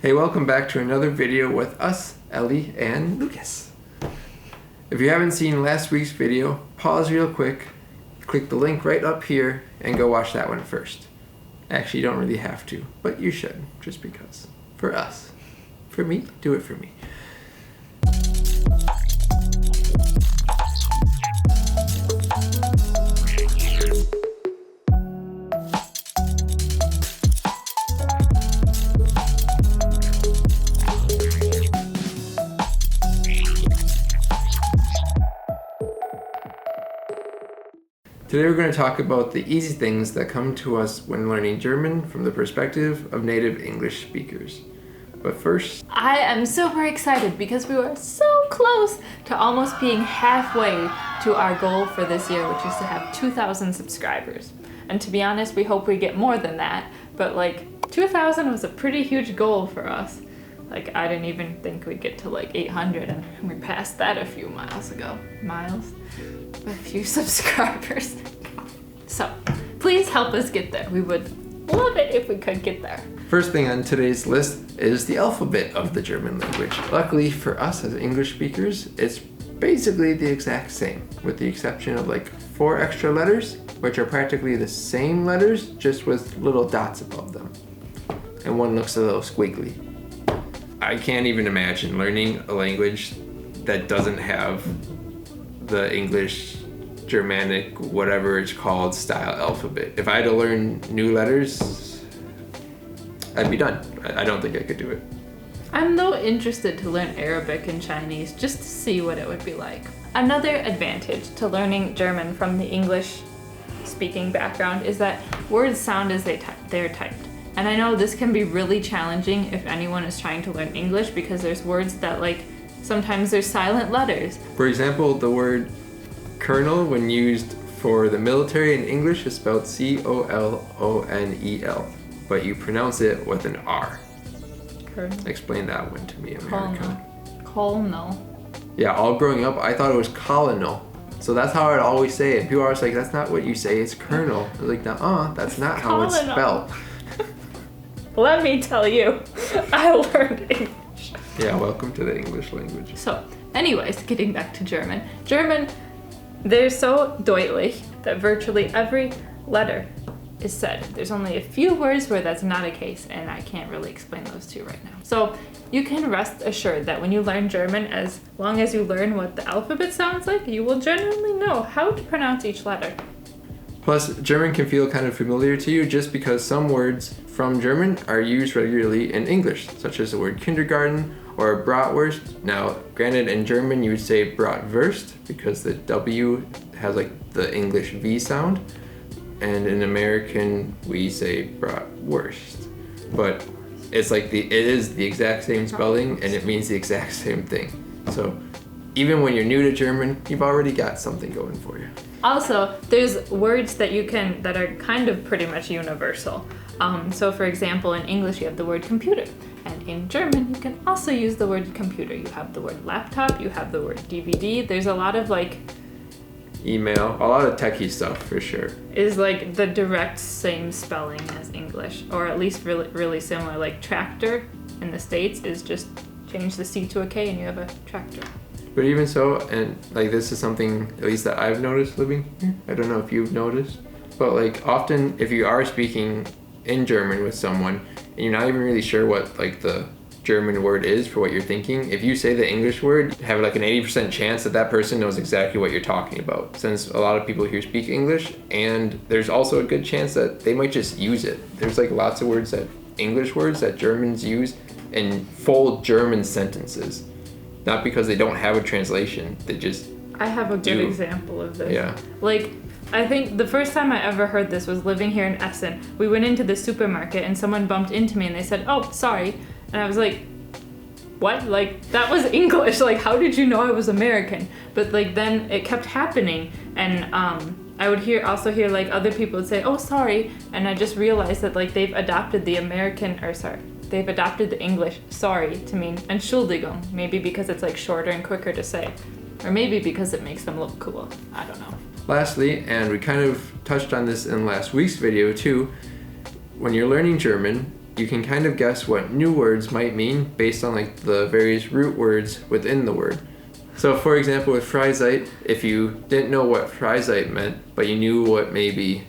Hey, welcome back to another video with us, Ellie and Lucas. If you haven't seen last week's video, pause real quick, click the link right up here, and go watch that one first. Actually, you don't really have to, but you should, just because. For us. For me, do it for me. Today we're going to talk about the easy things that come to us when learning German from the perspective of native English speakers. But first, I am super excited because we were so close to almost being halfway to our goal for this year, which is to have 2,000 subscribers. And to be honest, we hope we get more than that, but 2,000 was a pretty huge goal for us. I didn't even think we'd get to 800, and we passed that a few miles ago. A few subscribers. So, please help us get there. We would love it if we could get there. First thing on today's list is the alphabet of the German language. Luckily for us as English speakers, it's basically the exact same, with the exception of 4 extra letters, which are practically the same letters, just with little dots above them. And one looks a little squiggly. I can't even imagine learning a language that doesn't have the English, Germanic, whatever it's called, style alphabet. If I had to learn new letters, I'd be done. I don't think I could do it. I'm though interested to learn Arabic and Chinese just to see what it would be like. Another advantage to learning German from the English speaking background is that words sound as they're typed. And I know this can be really challenging if anyone is trying to learn English because there's words that sometimes there's silent letters. For example, the word colonel when used for the military in English is spelled C-O-L-O-N-E-L, but you pronounce it with an R. Colonel. Explain that one to me, America. Colonel. Yeah, all growing up, I thought it was colonel. So that's how I'd always say it. People are always like, that's not what you say, it's colonel. I was like, nuh-uh, that's not how it's spelled. Let me tell you, I learned English. Yeah, welcome to the English language. So, anyways, getting back to German. German, they're so deutlich that virtually every letter is said. There's only a few words where that's not a case, and I can't really explain those to you right now. So, you can rest assured that when you learn German, as long as you learn what the alphabet sounds like, you will generally know how to pronounce each letter. Plus, German can feel kind of familiar to you just because some words from German are used regularly in English, such as the word kindergarten or bratwurst. Now, granted, in German you would say bratwurst because the W has the English V sound, and in American we say bratwurst. But it's it is the exact same spelling and it means the exact same thing. So even when you're new to German, you've already got something going for you. Also, there's words that that are kind of pretty much universal. So for example, in English you have the word computer, and in German you can also use the word computer. You have the word laptop, you have the word DVD. There's a lot of email, a lot of techie stuff for sure. Is the direct same spelling as English, or at least really, really similar. Tractor in the States is just change the C to a K and you have a tractor. But even so, and this is something at least that I've noticed living here. I don't know if you've noticed, but often if you are speaking in German with someone and you're not even really sure what the German word is for what you're thinking, if you say the English word, have an 80% chance that person knows exactly what you're talking about, since a lot of people here speak English, and there's also a good chance that they might just use it. There's lots of words English words that Germans use in full German sentences. Not because they don't have a translation, they just I have a good example of this. Yeah. I think the first time I ever heard this was living here in Essen. We went into the supermarket and someone bumped into me and they said, "Oh, sorry." And I was like, "What?" That was English. How did you know I was American? But then it kept happening, and I would also hear other people would say, "Oh, sorry." And I just realized that they've adopted the they've adopted the English sorry to mean Entschuldigung, maybe because it's shorter and quicker to say, or maybe because it makes them look cool. I don't know. Lastly, and we kind of touched on this in last week's video too, when you're learning German, you can kind of guess what new words might mean based on like the various root words within the word. So for example, with Freizeit, if you didn't know what Freizeit meant, but you knew what maybe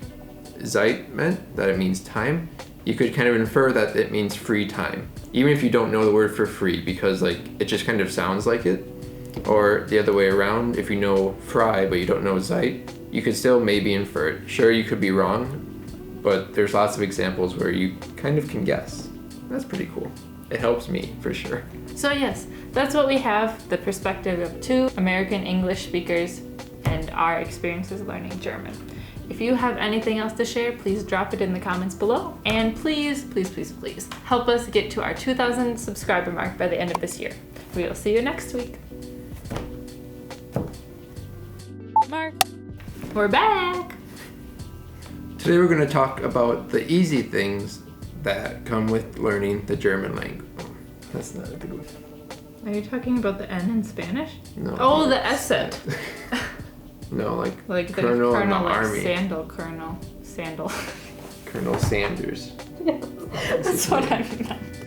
Zeit meant, that it means time, you could kind of infer that it means free time, even if you don't know the word for free, because like it just kind of sounds like it. Or the other way around, if you know Frei but you don't know Zeit, you could still maybe infer it. Sure, you could be wrong, but there's lots of examples where you kind of can guess. That's pretty cool. It helps me for sure. So yes, that's what we have, the perspective of two American English speakers and our experiences learning German. If you have anything else to share, please drop it in the comments below. And please, please, please, please help us get to our 2,000 subscriber mark by the end of this year. We will see you next week. Mark, we're back. Today we're going to talk about the easy things that come with learning the German language. That's not a good one. Are you talking about the N in Spanish? No. Oh, the accent. No, like Like the Colonel in the like army. Colonel Sandal. Colonel Sanders. That's what I meant.